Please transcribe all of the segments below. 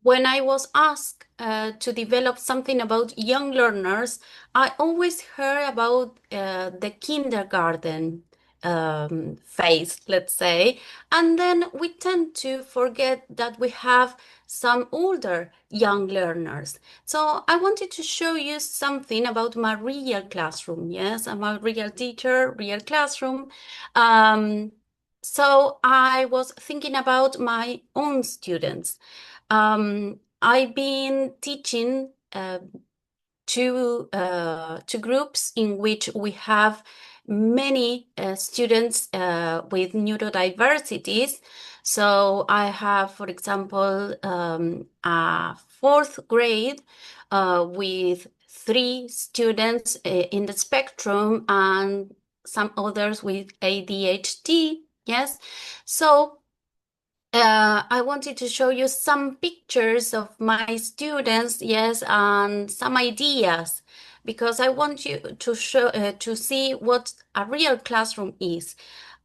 when I was asked to develop something about young learners, I always heard about the kindergarten phase, let's say, and then we tend to forget that we have some older young learners. So I wanted to show you something about my real classroom. Yes, I'm a real teacher, real classroom. Um, so I was thinking about my own students. I've been teaching two groups in which we have many students with neurodiversities. So I have, for example, a fourth grade with three students in the spectrum and some others with ADHD. Yes. So I wanted to show you some pictures of my students, yes, and some ideas, because I want you to show to see what a real classroom is,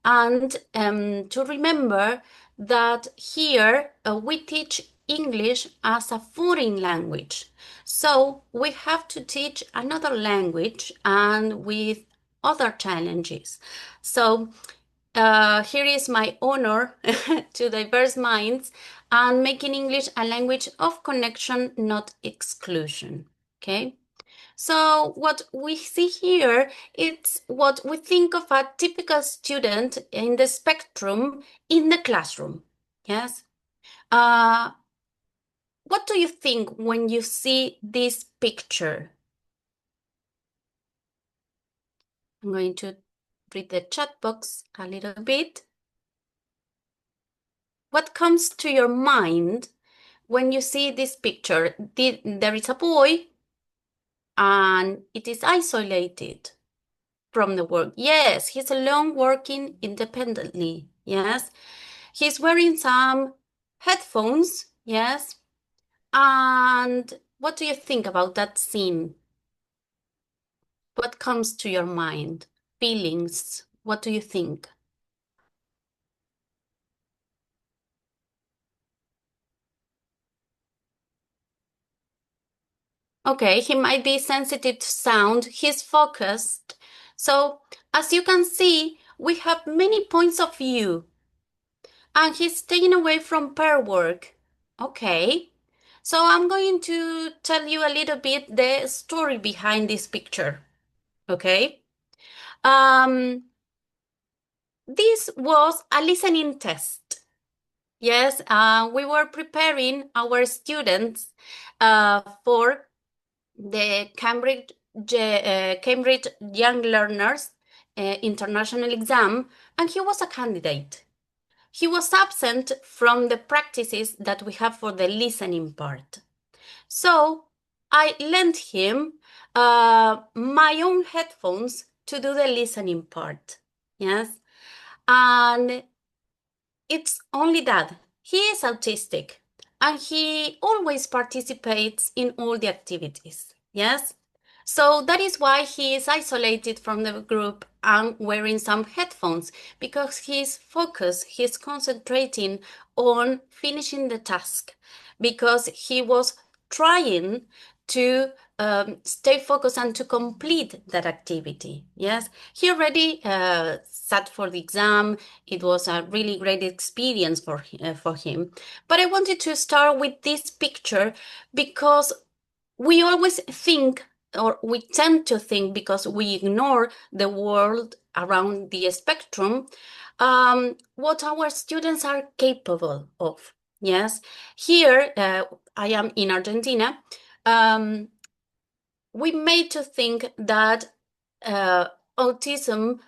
and to remember that here we teach English as a foreign language. So we have to teach another language and with other challenges. So here is my honor to diverse minds and making English a language of connection, not exclusion. Okay. So what we see here is what we think of a typical student in the spectrum in the classroom. Yes. Uh, what do you think when you see this picture? I'm going to read the chat box a little bit. What comes to your mind when you see this picture? There is a boy and it is isolated from the world. Yes, he's alone working independently. Yes, he's wearing some headphones. Yes, and what do you think about that scene? What comes to your mind? Feelings? What do you think? Okay, he might be sensitive to sound. He's focused. So, as you can see, we have many points of view. And he's staying away from pair work. Okay. So I'm going to tell you a little bit the story behind this picture. Okay. Um, this was a listening test. Yes, we were preparing our students for the Cambridge Young Learners International Exam, and he was a candidate. He was absent from the practices that we have for the listening part. So I lent him my own headphones to do the listening part. Yes. And it's only that he is autistic and he always participates in all the activities. Yes. So that is why he is isolated from the group and wearing some headphones because he's focused, he's concentrating on finishing the task because he was trying to stay focused and to complete that activity. Yes, he already sat for the exam. It was a really great experience for him. But I wanted to start with this picture because we always think, or we tend to think, because we ignore the world around the spectrum, what our students are capable of. Yes, here I am in Argentina. Um, we made to think that autism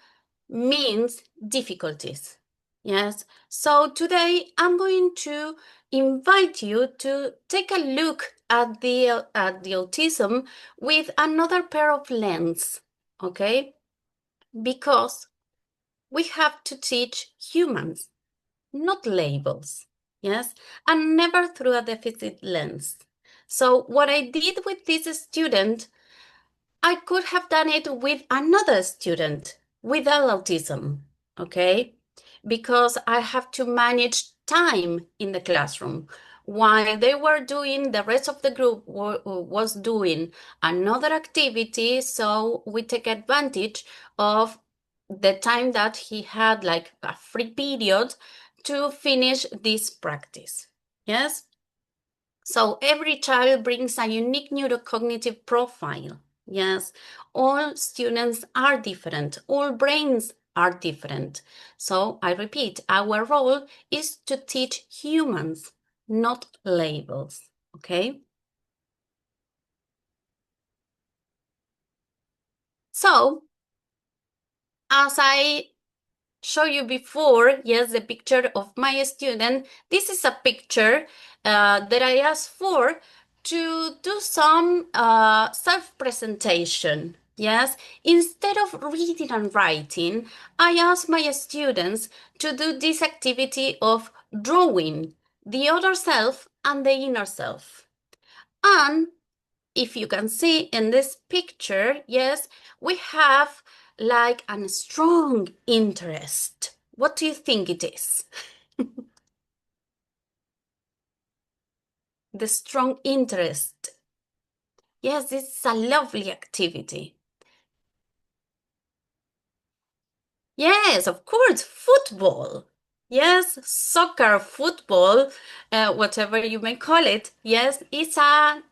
means difficulties. Yes. So today I'm going to invite you to take a look at the autism with another pair of lens. Okay? Because we have to teach humans, not labels. Yes? And never through a deficit lens. So what I did with this student, I could have done it with another student without autism, okay? Because I have to manage time in the classroom. while they were doing, the rest of the group was doing another activity. So we take advantage of the time that he had, like a free period, to finish this practice. Yes? So every child brings a unique neurocognitive profile. Yes, all students are different, all brains are different. So I repeat, our role is to teach humans, not labels. Okay? So, as I show you before, yes, the picture of my student. This is a picture that I asked for to do some self-presentation. Yes, instead of reading and writing, I asked my students to do this activity of drawing the other self and the inner self. And if you can see in this picture, yes, we have like a strong interest. What do you think it is? The strong interest. Yes, this is a lovely activity. Yes, of course, football. Yes, soccer, football, whatever you may call it. Yes, it's a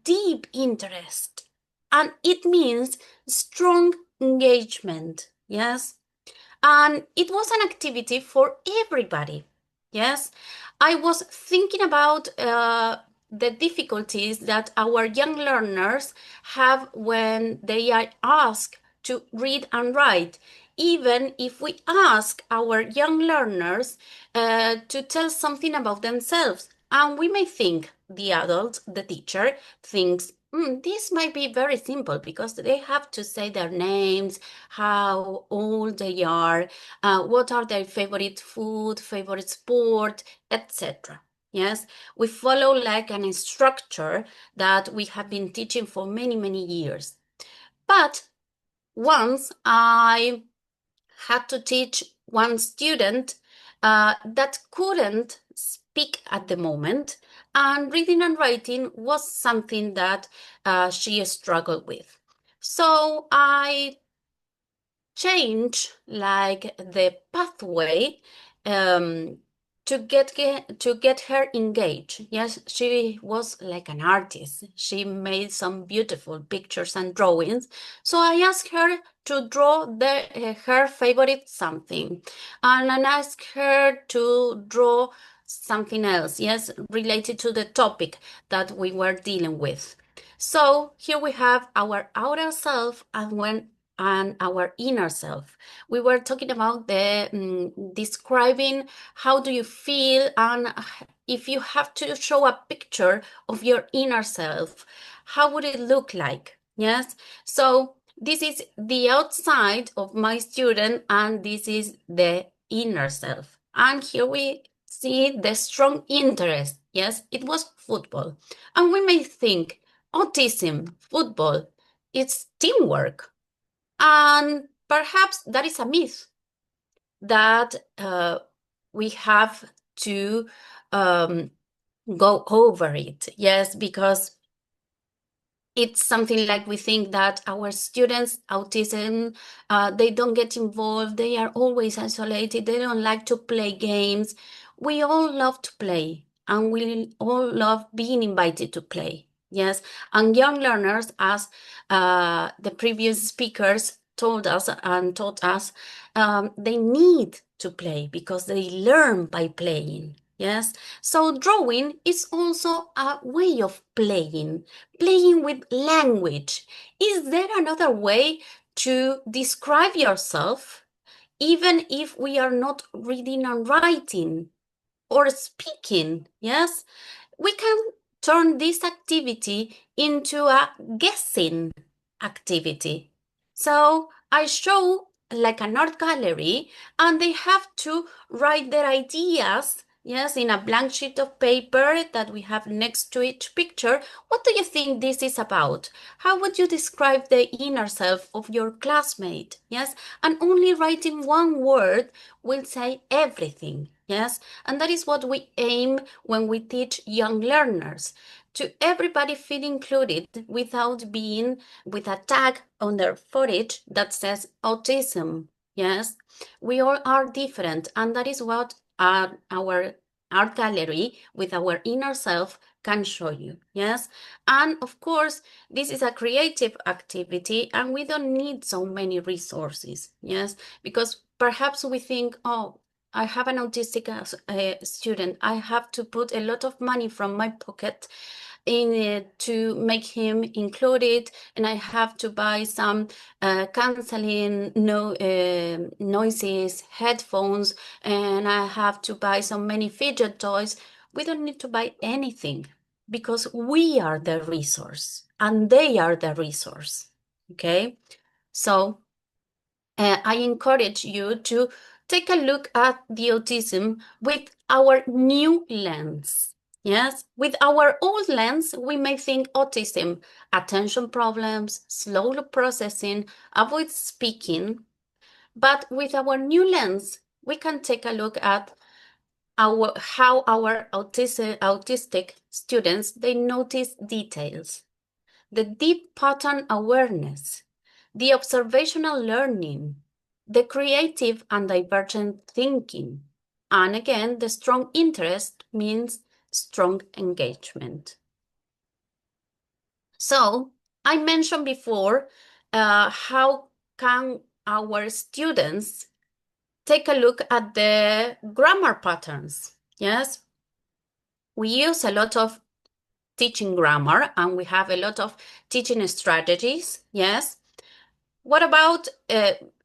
deep interest. And it means strong engagement. Yes. And it was an activity for everybody. Yes, I was thinking about the difficulties that our young learners have when they are asked to read and write. Even if we ask our young learners to tell something about themselves, and we may think, the adult, the teacher, thinks, this might be very simple because they have to say their names, how old they are, what are their favorite food, favorite sport, etc. Yes, we follow like an structure that we have been teaching for many, many years. But once I had to teach one student that couldn't speak at the moment, and reading and writing was something that she struggled with. So I change like the pathway um, to get her engaged. Yes, she was like an artist. She made some beautiful pictures and drawings. So I asked her to draw her favorite something, and I asked her to draw something else. Yes, related to the topic that we were dealing with. So here we have our outer self and our inner self. We were talking about the describing how do you feel, and if you have to show a picture of your inner self, how would it look like? Yes. So this is the outside of my student, and this is the inner self. And here we see the strong interest. Yes, it was football. And we may think autism, football, it's teamwork. And perhaps that is a myth that we have to go over it. Yes, because it's something like we think that our students, autism, they don't get involved. They are always isolated. They don't like to play games. We all love to play, and we all love being invited to play. Yes, and young learners, as the previous speakers told us and taught us, they need to play because they learn by playing. Yes, so drawing is also a way of playing with language. Is there another way to describe yourself, even if we are not reading and writing or speaking? Yes, we can turn this activity into a guessing activity. So I show like an art gallery, and they have to write their ideas yes, in a blank sheet of paper that we have next to each picture, what do you think this is about? How would you describe the inner self of your classmate? Yes, and only writing one word will say everything. Yes, and that is what we aim when we teach young learners, to everybody feel included without being with a tag on their forehead that says autism. Yes, we all are different, and that is what our art gallery with our inner self can show you. Yes, and of course this is a creative activity and we don't need so many resources. Yes, because perhaps we think, oh, I have an autistic student, I have to put a lot of money from my pocket in it to make him included, and I have to buy some canceling noises, headphones, and I have to buy so many fidget toys. We don't need to buy anything because we are the resource and they are the resource. Okay, so I encourage you to take a look at the autism with our new lens. Yes, with our old lens, we may think autism, attention problems, slow processing, avoid speaking. But with our new lens, we can take a look at how our autistic students, they notice details, the deep pattern awareness, the observational learning, the creative and divergent thinking. And again, the strong interest means strong engagement. So I mentioned before, how can our students take a look at the grammar patterns? Yes, we use a lot of teaching grammar and we have a lot of teaching strategies. Yes. What about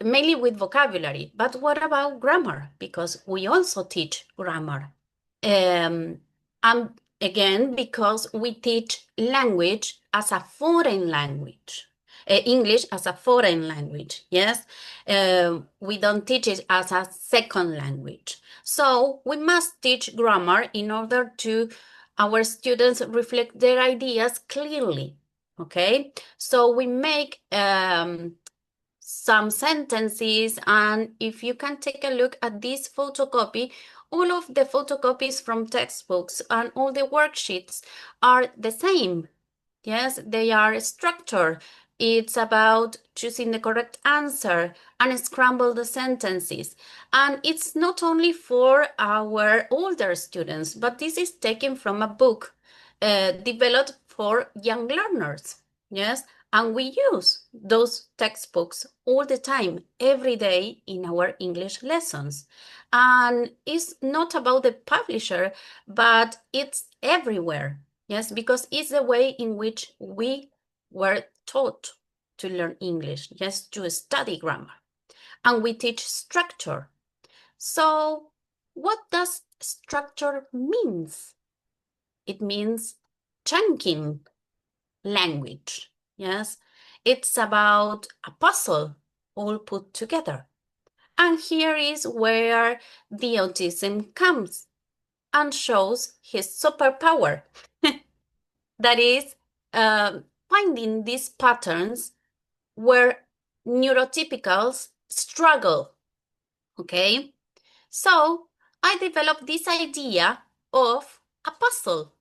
mainly with vocabulary, but what about grammar? Because we also teach grammar. And again, because we teach language as a foreign language, English as a foreign language, yes? We don't teach it as a second language. So we must teach grammar in order to our students reflect their ideas clearly, okay? So we make some sentences, and if you can take a look at this photocopy, all of the photocopies from textbooks and all the worksheets are the same. Yes, they are structured. It's about choosing the correct answer and scramble the sentences. And it's not only for our older students, but this is taken from a book developed for young learners. Yes, and we use those textbooks all the time, every day in our English lessons. And it's not about the publisher, but it's everywhere. Yes, because it's the way in which we were taught to learn English, yes, to study grammar. And we teach structure. So what does structure means? It means chunking language. Yes, it's about a puzzle all put together. And here is where the autism comes and shows his superpower. That is finding these patterns where neurotypicals struggle. Okay, so I developed this idea of a puzzle.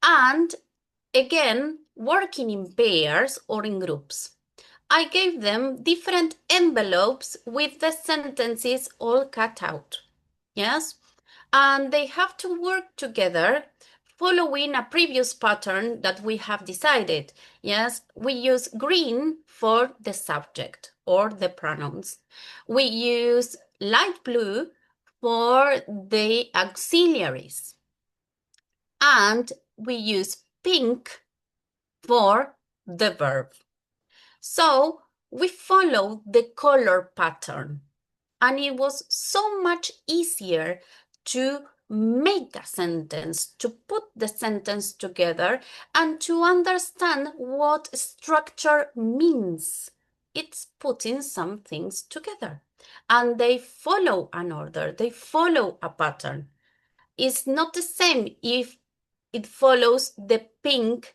And again, working in pairs or in groups. I gave them different envelopes with the sentences all cut out. Yes? And they have to work together following a previous pattern that we have decided. Yes? We use green for the subject or the pronouns. We use light blue for the auxiliaries. And we use pink for the verb. So we follow the color pattern, and it was so much easier to make a sentence, to put the sentence together, and to understand what structure means. It's putting some things together, and they follow an order, they follow a pattern. is not the same if it follows the pink,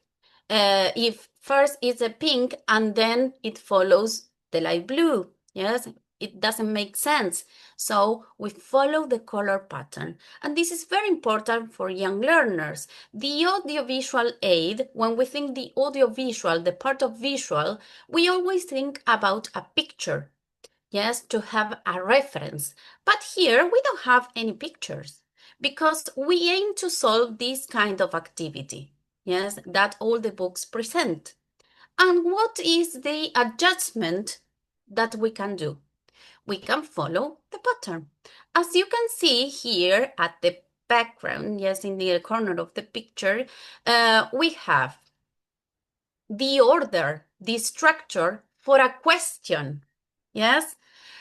if first it's a pink and then it follows the light blue. Yes, it doesn't make sense. So we follow the color pattern. And this is very important for young learners. The audiovisual aid, when we think the audiovisual, the part of visual, we always think about a picture. Yes, to have a reference. But here we don't have any pictures because we aim to solve this kind of activity. Yes, that all the books present. And what is the adjustment that we can do? We can follow the pattern. As you can see here at the background, yes, in the corner of the picture, we have the order, the structure for a question. Yes,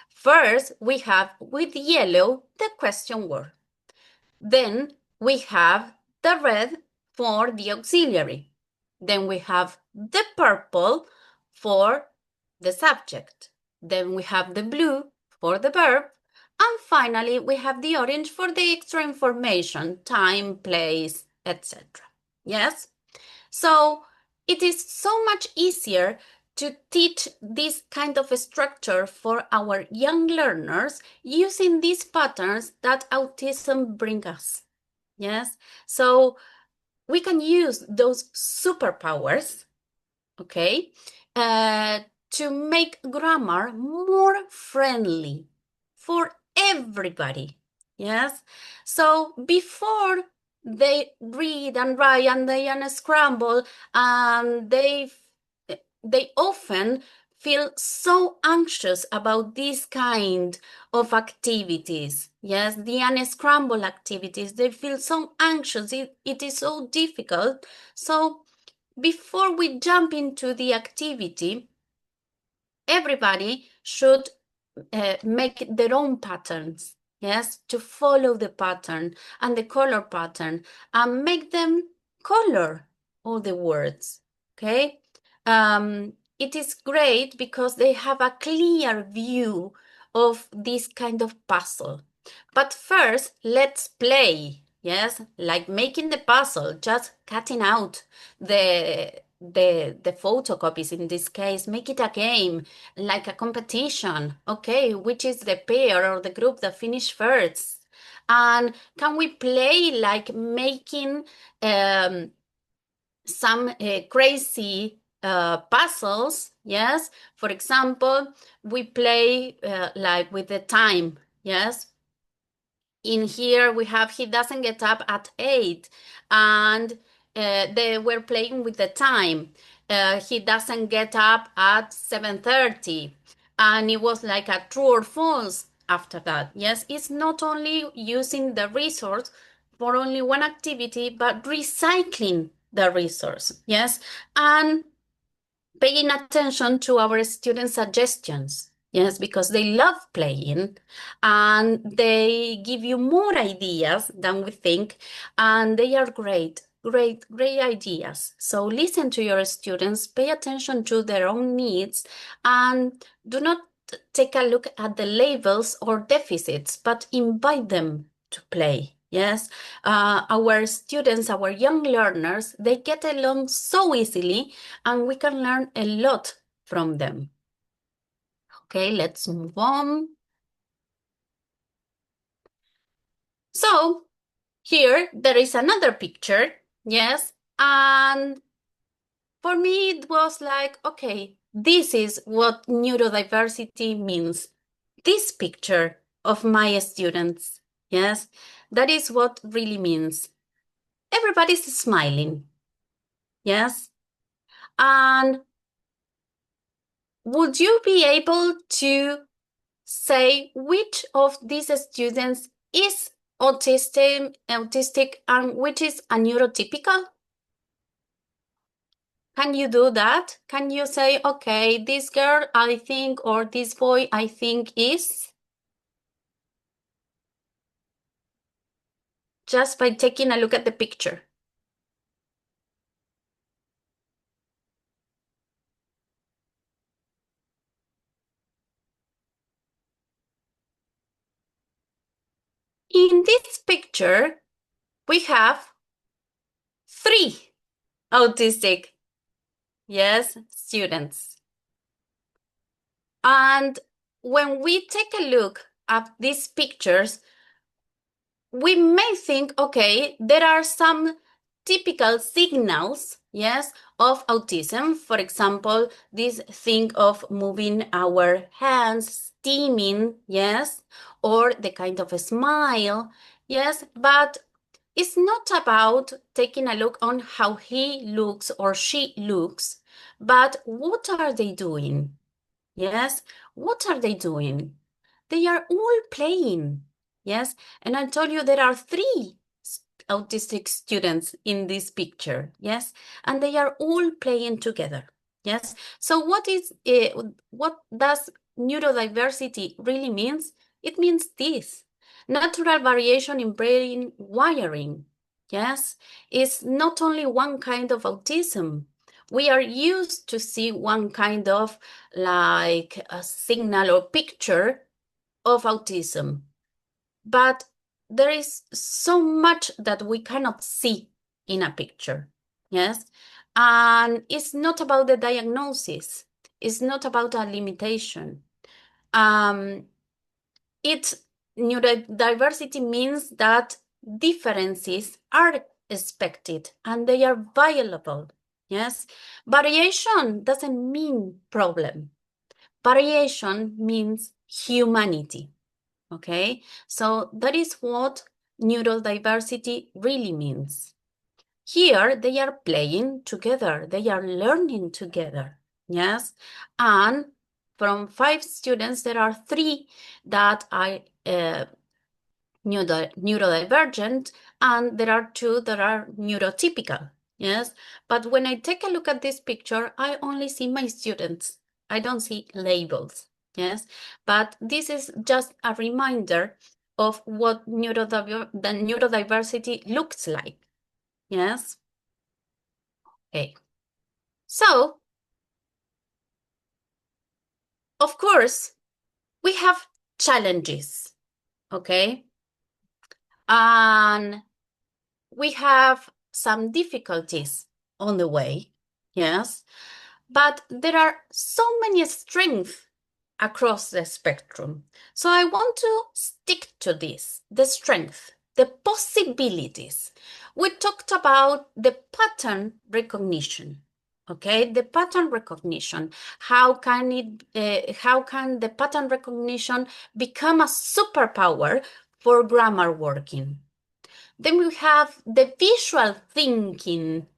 first we have with yellow the question word. Then we have the red for the auxiliary. Then we have the purple for the subject. Then we have the blue for the verb. And finally, we have the orange for the extra information, time, place, etc. Yes? So it is so much easier to teach this kind of a structure for our young learners using these patterns that autism brings us. Yes, so we can use those superpowers, okay, to make grammar more friendly for everybody. Yes, so before they read and write and they unscramble and they often feel so anxious about this kind of activities. Yes, the unscramble activities, they feel so anxious, it is so difficult. So before we jump into the activity, everybody should make their own patterns, yes, to follow the pattern and the color pattern and make them color all the words, okay? It is great because they have a clear view of this kind of puzzle. But first, let's play, yes, like making the puzzle, just cutting out the photocopies in this case, make it a game, like a competition. Okay, which is the pair or the group that finish first? And can we play like making some crazy puzzles? Yes, for example, we play like with the time. Yes, in here we have he doesn't get up at 8 and they were playing with the time. He doesn't get up at 7:30 and it was like a true or false after that. Yes, it's not only using the resource for only one activity but recycling the resource. Yes, and paying attention to our student suggestions. Yes, because they love playing and they give you more ideas than we think, and they are great, great, great ideas. So listen to your students, pay attention to their own needs, and do not take a look at the labels or deficits, but invite them to play. Yes, our students, our young learners, they get along so easily and we can learn a lot from them. Okay, let's move on. So here there is another picture, yes, and for me it was like, okay, this is what neurodiversity means. This picture of my students, yes, that is what really means. Everybody's smiling, yes, and would you be able to say which of these students is autistic and which is a neurotypical? Can you do that? Can you say, okay, this girl I think or this boy I think is? Just by taking a look at the picture. In this picture, we have 3 autistic, yes, students. And when we take a look at these pictures, we may think, okay, there are some typical signals, yes, of autism. For example, this thing of moving our hands, steaming, yes, or the kind of a smile, yes, but it's not about taking a look on how he looks or she looks, but what are they doing? Yes, what are they doing? They are all playing. Yes, and I told you there are 3 autistic students in this picture. Yes, and they are all playing together. Yes, so what does neurodiversity really means? It means this natural variation in brain wiring. Yes, it's not only one kind of autism. We are used to see one kind of like a signal or picture of autism. But there is so much that we cannot see in a picture. Yes. And it's not about the diagnosis. It's not about a limitation. It's neurodiversity means that differences are expected and they are viable. Yes. Variation doesn't mean problem. Variation means humanity. Okay, so that is what neurodiversity really means. Here, they are playing together, they are learning together. Yes, and from 5 students, there are 3 that are neurodivergent, and there are 2 that are neurotypical. Yes, but when I take a look at this picture, I only see my students. I don't see labels. Yes, but this is just a reminder of what the neurodiversity looks like. Yes. Okay. So, of course, we have challenges. Okay. And we have some difficulties on the way, yes, but there are so many strengths across the spectrum. So I want to stick to this, the strength, the possibilities. We talked about the pattern recognition. Okay, the pattern recognition. How can the pattern recognition become a superpower for grammar working? Then we have the visual thinking,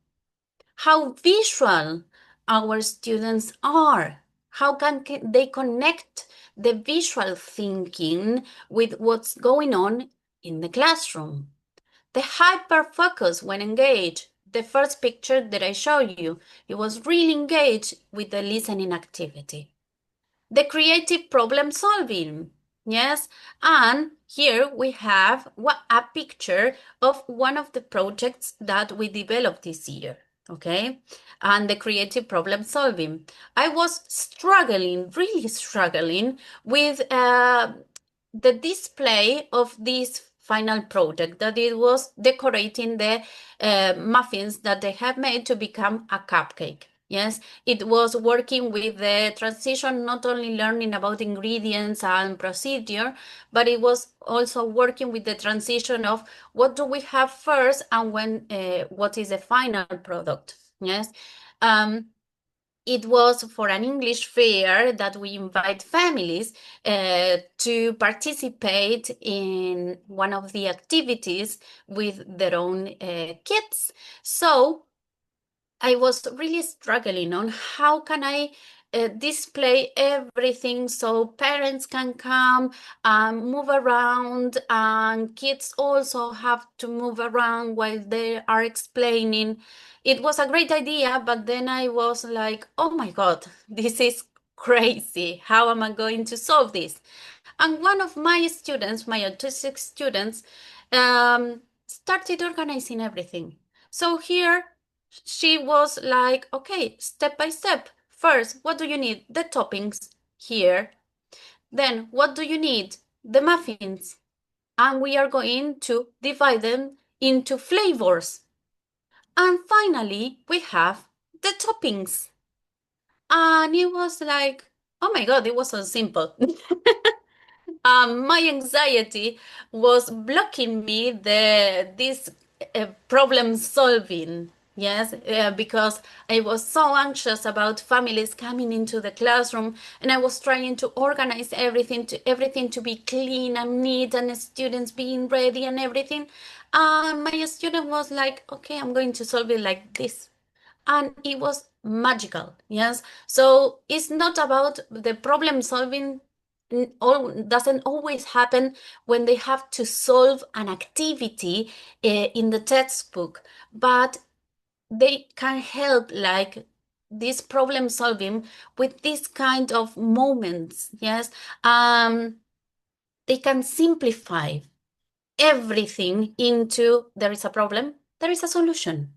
how visual our students are. How can they connect the visual thinking with what's going on in the classroom? The hyper focus when engaged. The first picture that I showed you, it was really engaged with the listening activity. The creative problem solving. Yes, and here we have a picture of one of the projects that we developed this year, okay? And the creative problem solving. I was struggling, really struggling with the display of this final project, that it was decorating the muffins that they have made to become a cupcake. Yes, it was working with the transition, not only learning about ingredients and procedure, but it was also working with the transition of what do we have first and when what is the final product. Yes. It was for an English fair that we invite families to participate in one of the activities with their own kids. So I was really struggling on how can I display everything so parents can come and move around and kids also have to move around while they are explaining. It was a great idea, but then I was like, oh my God, this is crazy. How am I going to solve this? And one of my students, my autistic students, started organizing everything. So here she was like, okay, step by step. First, what do you need? The toppings here. Then, what do you need? The muffins. And we are going to divide them into flavors. And finally, we have the toppings. And it was like, oh my God, it was so simple. My anxiety was blocking me this problem solving. Yes, because I was so anxious about families coming into the classroom, and I was trying to organize everything to be clean and neat, and the students being ready and everything. My student was like, "Okay, I'm going to solve it like this," and it was magical. Yes, so it's not about the problem solving. Doesn't always happen when they have to solve an activity in the textbook, but they can help like this problem solving with this kind of moments. Yes, they can simplify everything into there is a problem, there is a solution.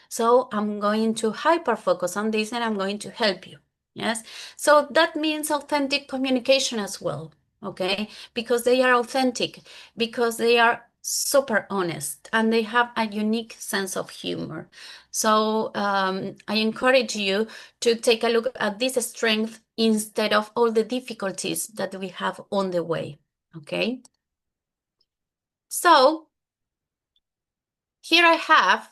So I'm going to hyper focus on this and I'm going to help you. Yes. So that means authentic communication as well. Okay. Because they are authentic, because they are super honest and they have a unique sense of humor. So I encourage you to take a look at this strength instead of all the difficulties that we have on the way. Okay. So here I have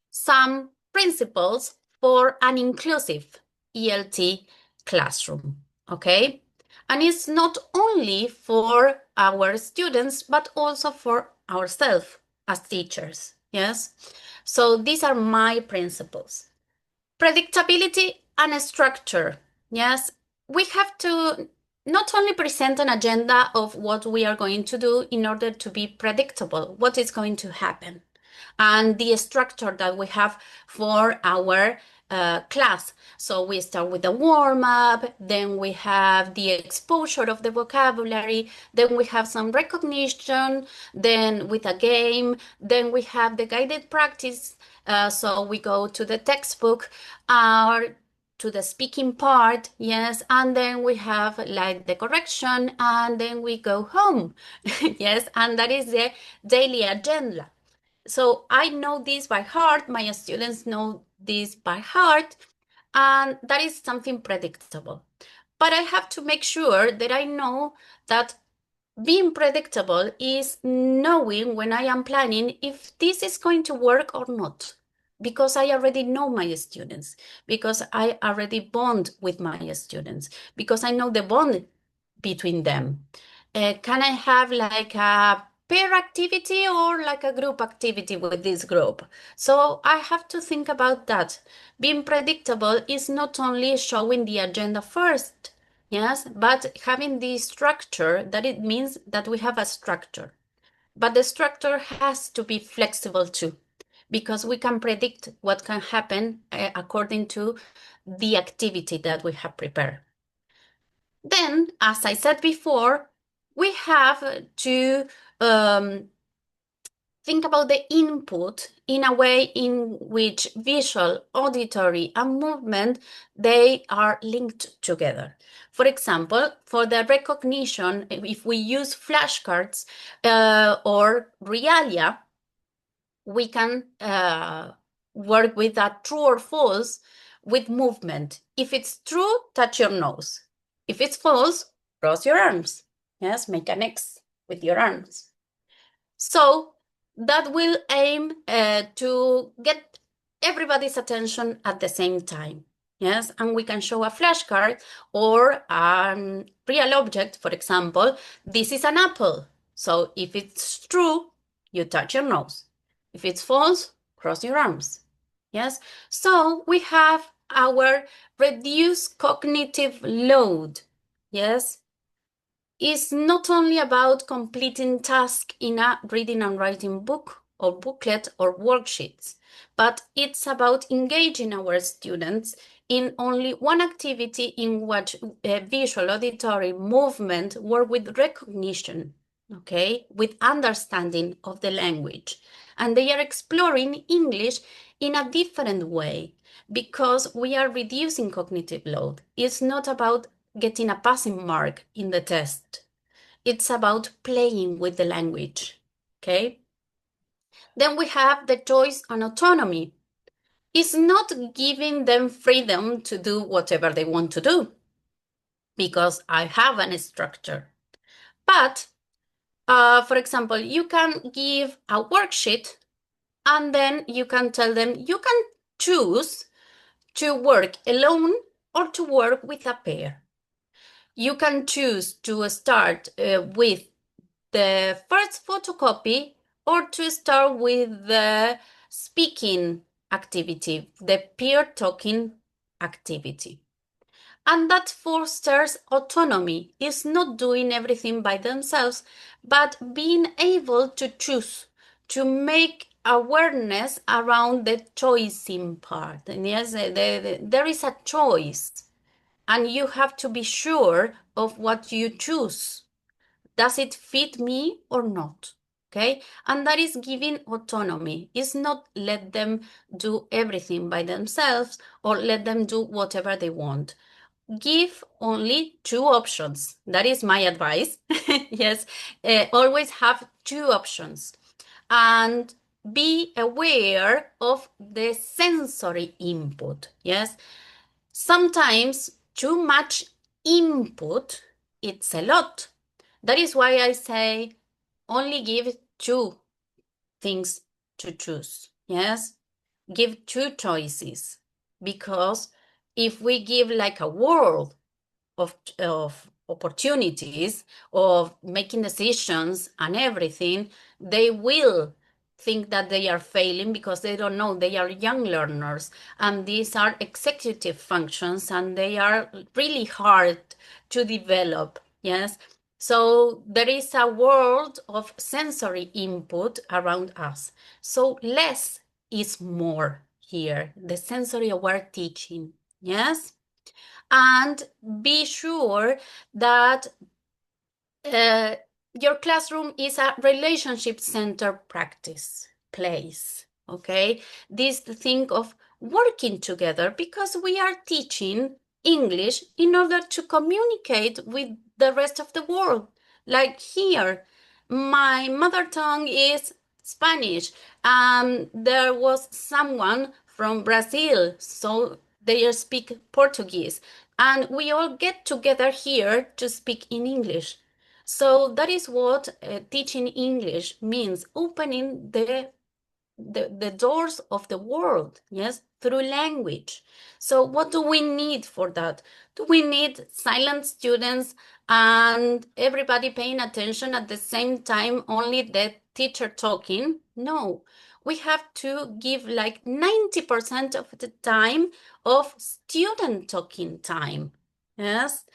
some principles for an inclusive ELT classroom, okay? And it's not only for our students, but also for ourselves as teachers, yes? So these are my principles. Predictability and structure, yes? We have to not only present an agenda of what we are going to do in order to be predictable, what is going to happen, and the structure that we have for our class. So we start with the warm-up, then we have the exposure of the vocabulary, then we have some recognition, then with a game, then we have the guided practice. So we go to the textbook or to the speaking part, yes, and then we have like the correction, and then we go home, yes, and that is the daily agenda. So I know this by heart, my students know this by heart, and that is something predictable. But I have to make sure that I know that being predictable is knowing when I am planning if this is going to work or not. Because I already know my students, because I already bond with my students, because I know the bond between them. Can I have like a pair activity or like a group activity with this group? So I have to think about that. Being predictable is not only showing the agenda first, yes, but having the structure, that it means that we have a structure. But the structure has to be flexible too, because we can predict what can happen according to the activity that we have prepared. Then, as I said before, we have to think about the input in a way in which visual, auditory, and movement, they are linked together. For example, for the recognition, if we use flashcards or realia, we can work with a true or false with movement. If it's true, touch your nose. If it's false, cross your arms. Yes, make an X with your arms. So that will aim to get everybody's attention at the same time. Yes, and we can show a flashcard or a real object, for example, this is an apple. So if it's true, you touch your nose. If it's false, cross your arms. Yes, so we have our reduced cognitive load. Yes, is not only about completing tasks in a reading and writing book or booklet or worksheets, but it's about engaging our students in only one activity in which visual, auditory, movement work with recognition, okay, with understanding of the language. And they are exploring English in a different way because we are reducing cognitive load. It's not about getting a passing mark in the test. It's about playing with the language, okay? Then we have the choice and autonomy. It's not giving them freedom to do whatever they want to do because I have a structure. But, for example, you can give a worksheet and then you can tell them you can choose to work alone or to work with a pair. You can choose to start with the first photocopy or to start with the speaking activity, the peer talking activity. And that fosters autonomy. It's not doing everything by themselves, but being able to choose, to make awareness around the choosing part. And yes, there is a choice, and you have to be sure of what you choose. Does it fit me or not? Okay, and that is giving autonomy. It's not let them do everything by themselves or let them do whatever they want. Give only two options. That is my advice. Yes, always have two options and be aware of the sensory input. Yes, sometimes too much input, it's a lot. That is why I say only give two things to choose. Yes, give two choices, because if we give like a world of opportunities, of making decisions and everything, they will think that they are failing because they don't know. They are young learners, and these are executive functions, and they are really hard to develop. Yes. So there is a world of sensory input around us. So less is more here, the sensory aware teaching. Yes. And be sure that uh, your classroom is a relationship-centered practice place, okay? This thing of working together, because we are teaching English in order to communicate with the rest of the world. Like here, my mother tongue is Spanish. There was someone from Brazil, so they speak Portuguese. And we all get together here to speak in English. So that is what teaching English means, opening the doors of the world, yes, through language. So what do we need for that? Do we need silent students and everybody paying attention at the same time, only the teacher talking? No, we have to give like 90% of the time of student talking time. Yes,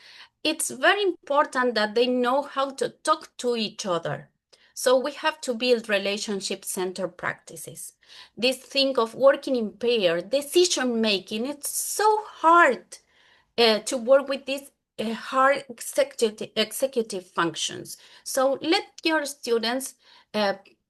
it's very important that they know how to talk to each other. So we have to build relationship-centered practices. This thing of working in pair, decision making, it's so hard to work with these hard executive functions. So let your students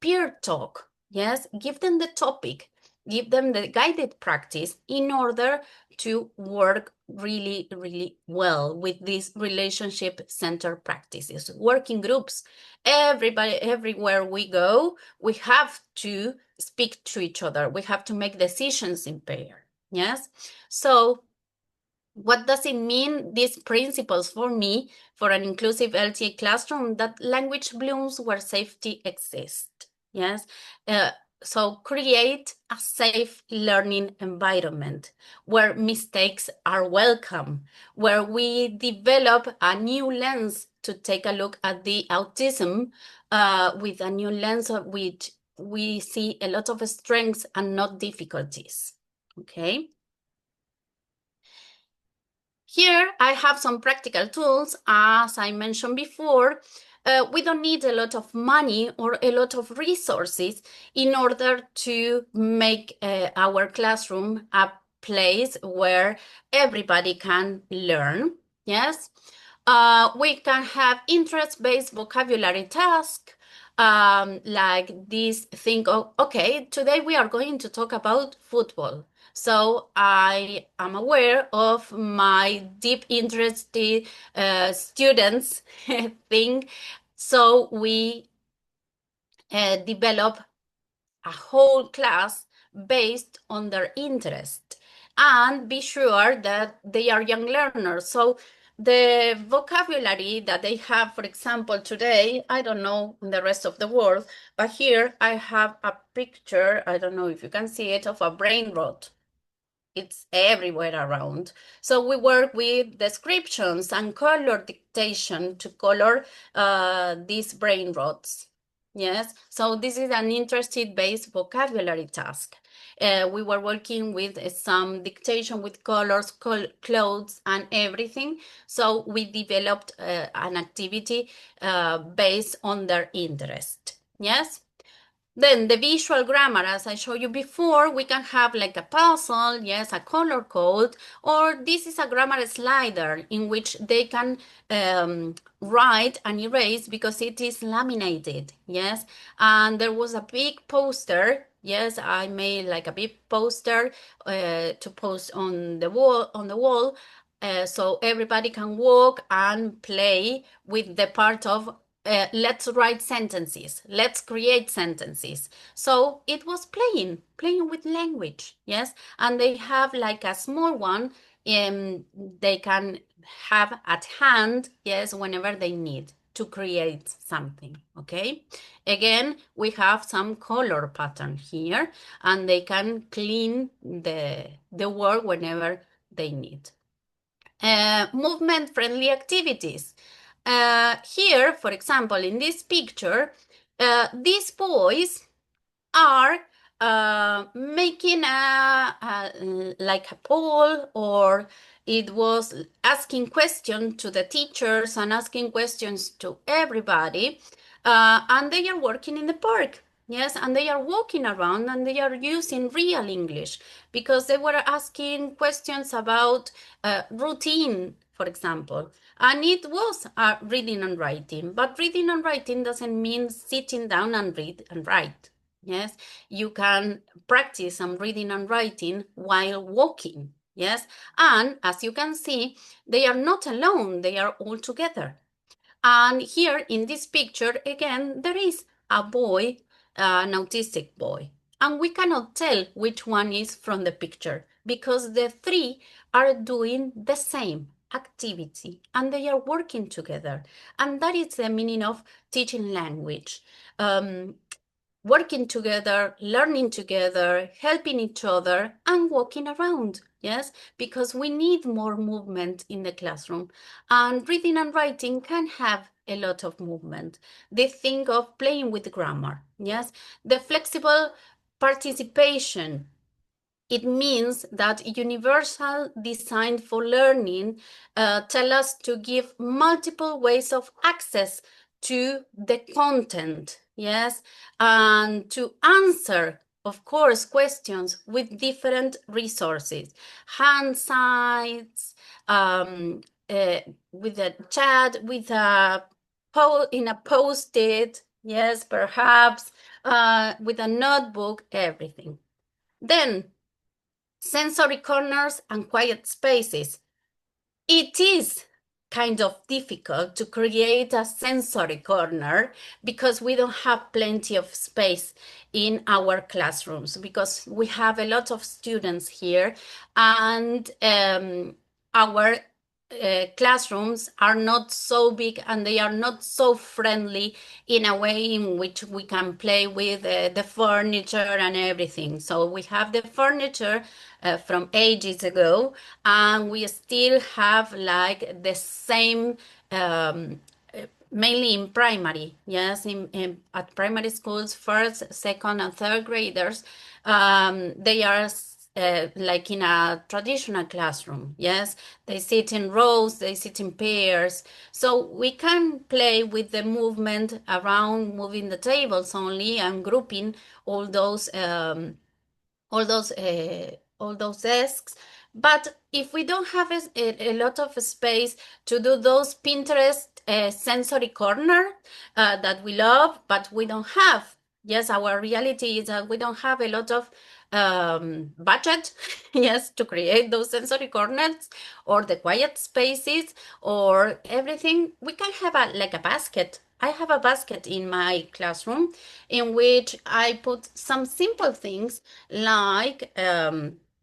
peer talk. Yes, give them the topic, give them the guided practice in order to work really, really well with these relationship-centered practices. Working groups, everybody, everywhere we go, we have to speak to each other. We have to make decisions in pair. Yes, so what does it mean, these principles for me, for an inclusive LTA classroom? That language blooms where safety exists. Yes. Uh, so create a safe learning environment where mistakes are welcome, where we develop a new lens to take a look at the autism with a new lens of which we see a lot of strengths and not difficulties. Okay. Here I have some practical tools. As I mentioned before, we don't need a lot of money or a lot of resources in order to make our classroom a place where everybody can learn. Yes, we can have interest-based vocabulary tasks, like this thing of, okay, today we are going to talk about football. So I am aware of my deep interest students thing. So we develop a whole class based on their interest, and be sure that they are young learners. So the vocabulary that they have, for example, today, I don't know in the rest of the world, but here I have a picture, I don't know if you can see it, of a brain rot. It's everywhere around. So we work with descriptions and color dictation to color these brain rots. Yes, so this is an interest-based vocabulary task. We were working with some dictation with colors, clothes, and everything. So we developed an activity based on their interest. Yes. Then the visual grammar, as I showed you before, we can have like a puzzle, yes, a color code, or this is a grammar slider in which they can write and erase because it is laminated, yes. And there was a big poster, yes, I made like a big poster to post on the wall, so everybody can walk and play with the part of let's write sentences, let's create sentences. So it was playing with language, yes. And they have like a small one they can have at hand, yes, whenever they need to create something, okay. Again, we have some color pattern here, and they can clean the work whenever they need. Movement-friendly activities. Here, for example, in this picture, these boys are making like a poll, or it was asking questions to the teachers and asking questions to everybody, and they are working in the park. Yes, and they are walking around and they are using real English because they were asking questions about routine, for example. And it was reading and writing, but reading and writing doesn't mean sitting down and read and write. Yes, you can practice some reading and writing while walking. Yes, and as you can see, they are not alone, they are all together. And here in this picture, again, there is a boy, an autistic boy. And we cannot tell which one is from the picture because the three are doing the same activity and they are working together. And that is the meaning of teaching language. Working together, learning together, helping each other, and walking around. Yes, because we need more movement in the classroom. And reading and writing can have a lot of movement. They think of playing with grammar. Yes, the flexible participation. It means that universal design for learning tell us to give multiple ways of access to the content, yes, and to answer, of course, questions with different resources, hand signs, with a chat, with a in a post-it, yes, perhaps, with a notebook, everything. Then sensory corners and quiet spaces. It is kind of difficult to create a sensory corner because we don't have plenty of space in our classrooms because we have a lot of students here, and our classrooms are not so big and they are not so friendly in a way in which we can play with the furniture and everything. So we have the furniture from ages ago, and we still have like the same mainly in primary, yes, at primary schools, first, second, and third graders, they are like in a traditional classroom, yes, they sit in rows, they sit in pairs, so we can play with the movement around, moving the tables only and grouping all those all those all those desks. But if we don't have a lot of space to do those Pinterest sensory corner that we love, but we don't have, yes, our reality is that we don't have a lot of budget, yes, to create those sensory corners or the quiet spaces or everything, we can have like a basket, I have a basket in my classroom in which I put some simple things like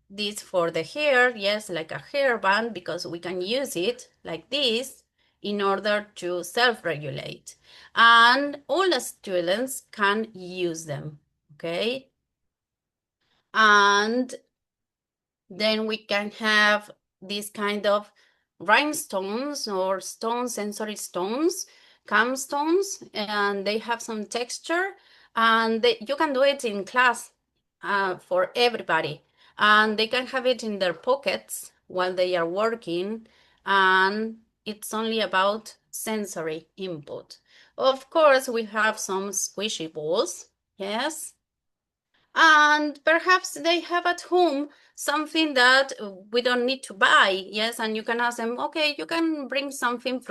this for the hair, yes, like a hairband, because we can use it like this in order to self-regulate. And all the students can use them, okay? And then we can have this kind of rhinestones or sensory stones, cam stones, and they have some texture, and you can do it in class for everybody. And they can have it in their pockets while they are working, and it's only about sensory input. Of course, we have some squishy balls, yes, and perhaps they have at home something that we don't need to buy, yes, and you can ask them, okay, you can bring something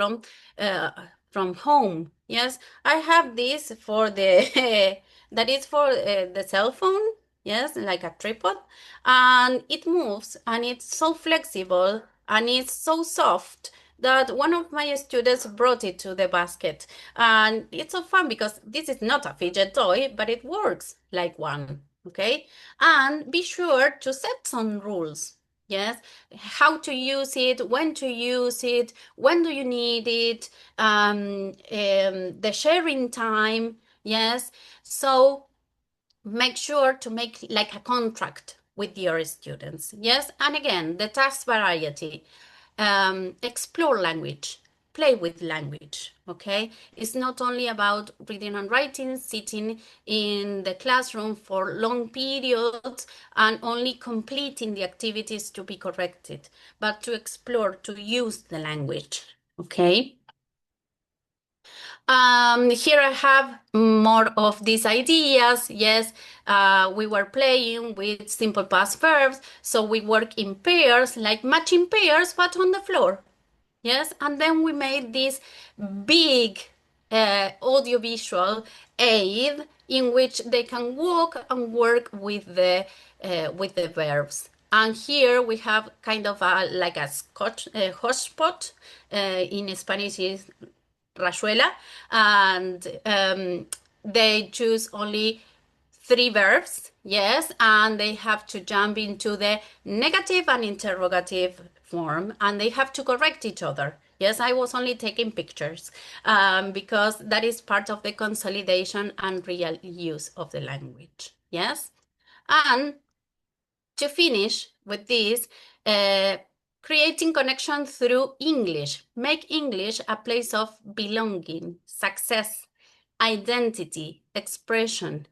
uh, from home, yes. I have this for the that is for the cell phone, yes, like a tripod, and it moves and it's so flexible and it's so soft that one of my students brought it to the basket, and it's so fun because this is not a fidget toy, but it works like one. Okay, and be sure to set some rules. Yes, how to use it, when to use it, when do you need it, the sharing time. Yes, so make sure to make like a contract with your students. Yes, and again, the task variety. Explore language, play with language, okay? It's not only about reading and writing, sitting in the classroom for long periods and only completing the activities to be corrected, but to explore, to use the language, okay? Here I have more of these ideas. Yes, we were playing with simple past verbs, so we work in pairs, like matching pairs, but on the floor. Yes, and then we made this big audiovisual aid in which they can walk and work with the verbs. And here we have kind of like a Scotch hotspot. In Spanish is rayuela, and they choose only three verbs, yes, and they have to jump into the negative and interrogative form, and they have to correct each other. Yes, I was only taking pictures because that is part of the consolidation and real use of the language. Yes, and to finish with this, uh, creating connection through English. Make English a place of belonging, success, identity, expression,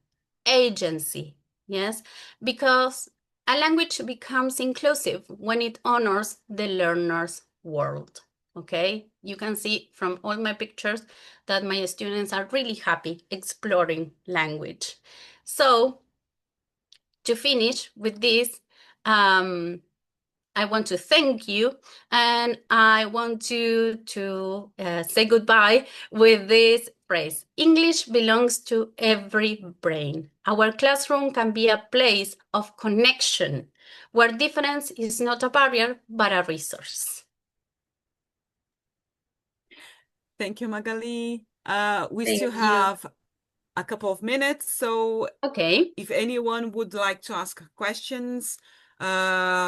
agency. Yes, because a language becomes inclusive when it honors the learner's world. Okay, you can see from all my pictures that my students are really happy exploring language. So to finish with this, I want to thank you, and I want to say goodbye with this phrase. English belongs to every brain. Our classroom can be a place of connection where difference is not a barrier, but a resource. Thank you, Magali. We Thank still you. have a couple of minutes, so Okay. if anyone would like to ask questions,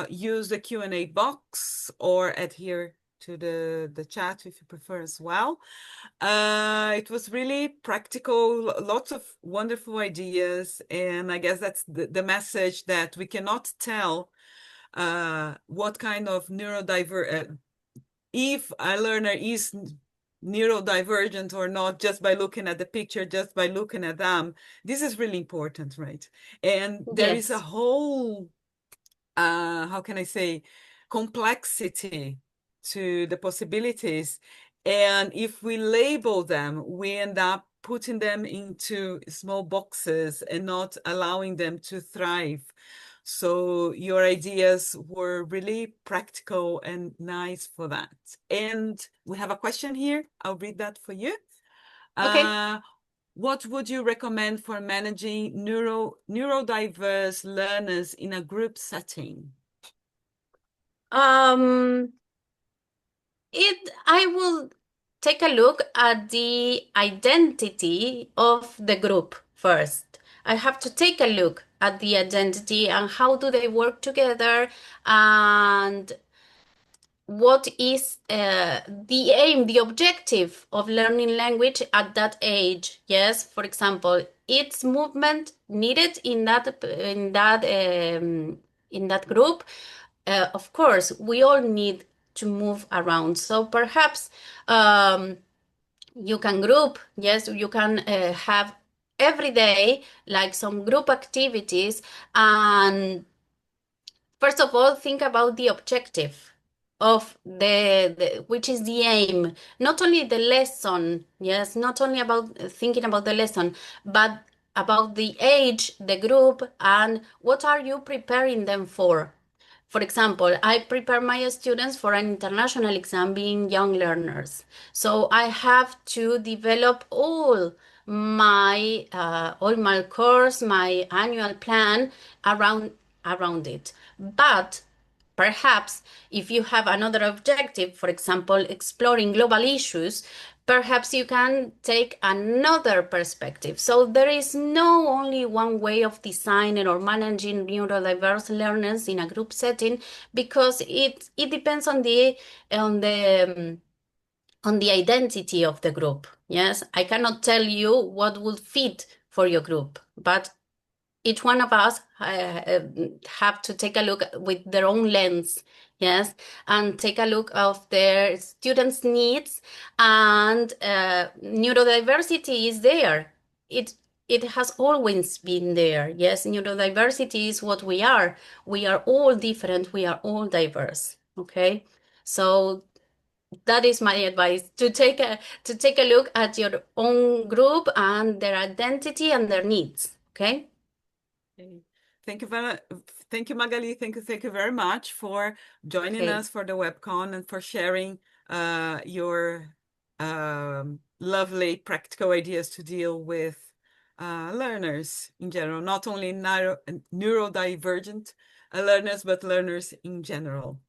use the Q&A box or adhere to the chat if you prefer as well. It was really practical, lots of wonderful ideas, and I guess that's the message, that we cannot tell what kind of if a learner is neurodivergent or not just by looking at the picture, just by looking at them. This is really important, right? And there is a Yes. whole, how can I say, complexity to the possibilities. And if we label them, we end up putting them into small boxes and not allowing them to thrive. So your ideas were really practical and nice for that. And we have a question here. I'll read that for you. Okay. What would you recommend for managing neurodiverse learners in a group setting? I will take a look at the identity of the group first. I have to take a look at the identity and how do they work together, and what is the aim, the objective of learning language at that age. Yes, for example, it's movement needed in that group. Of course, we all need to move around. So perhaps you can group. Yes, you can have every day like some group activities, and first of all, think about the objective of the which is the aim, not only the lesson, yes, not only about thinking about the lesson, but about the age, the group, and what are you preparing them for. For example, I prepare my students for an international exam being young learners. So I have to develop all my course, my annual plan around it. But perhaps if you have another objective, for example, exploring global issues, perhaps you can take another perspective. So there is no only one way of designing or managing neurodiverse learners in a group setting, because it depends on the on the identity of the group. Yes, I cannot tell you what would fit for your group, but each one of us have to take a look with their own lens, yes, and take a look of their students' needs. And neurodiversity is there. It has always been there. Yes, neurodiversity is what we are. We are all different. We are all diverse. Okay, so that is my advice, to take a look at your own group and their identity and their needs. Okay. Okay. Thank you thank you, Magali. Thank you very much for joining Okay. us for the WebCon and for sharing your lovely practical ideas to deal with learners in general, not only neurodivergent learners, but learners in general.